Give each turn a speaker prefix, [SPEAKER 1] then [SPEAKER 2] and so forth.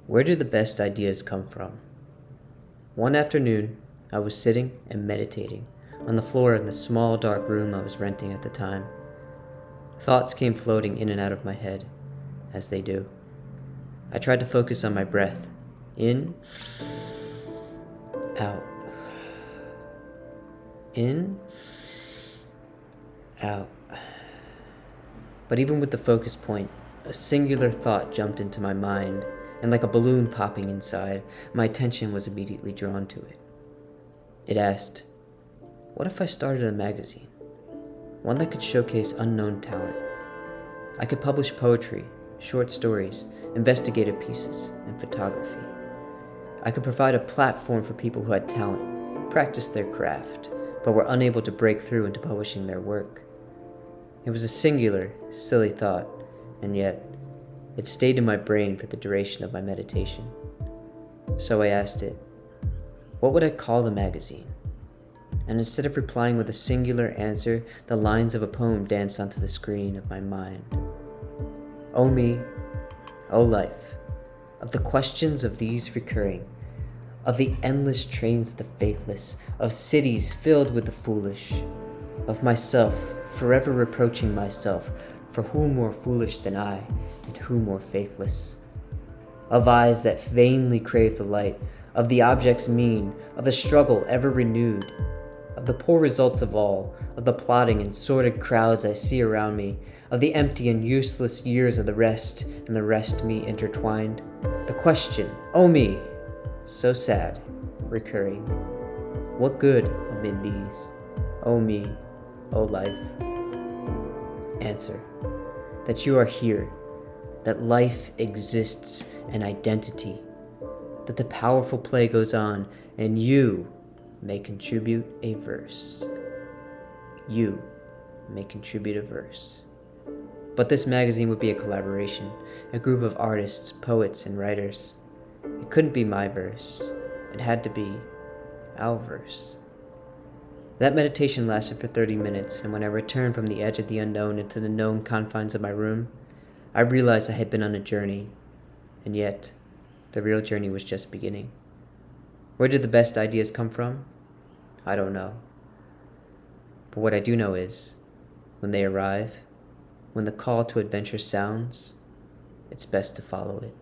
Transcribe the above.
[SPEAKER 1] Where do the best ideas come from? One afternoon, I was sitting and meditating on the floor in the small dark room I was renting at the time. Thoughts came floating in and out of my head, as they do. I tried to focus on my breath. In, out. In, out. But even with the focus point, a singular thought jumped into my mind, and like a balloon popping inside, my attention was immediately drawn to it. It asked, what if I started a magazine? One that could showcase unknown talent. I could publish poetry, short stories, investigative pieces, and photography. I could provide a platform for people who had talent, practiced their craft, but were unable to break through into publishing their work. It was a singular, silly thought, and yet it stayed in my brain for the duration of my meditation. So I asked it, what would I call the magazine? And instead of replying with a singular answer, the lines of a poem danced onto the screen of my mind. O me, O life, of the questions of these recurring, of the endless trains of the faithless, of cities filled with the foolish, of myself forever reproaching myself, for who more foolish than I, and who more faithless? Of eyes that vainly crave the light, of the objects mean, of the struggle ever renewed, of the poor results of all, of the plotting and sordid crowds I see around me, of the empty and useless years of the rest, and the rest me intertwined. The question, O me, so sad, recurring, what good amid these? O me, O life. Answer, that you are here, that life exists, an identity, that the powerful play goes on, and you may contribute a verse. You may contribute a verse. But this magazine would be a collaboration, a group of artists, poets, and writers. It couldn't be my verse. It had to be our verse. That meditation lasted for 30 minutes, and when I returned from the edge of the unknown into the known confines of my room, I realized I had been on a journey, and yet the real journey was just beginning. Where did the best ideas come from? I don't know. But what I do know is, when they arrive, when the call to adventure sounds, it's best to follow it.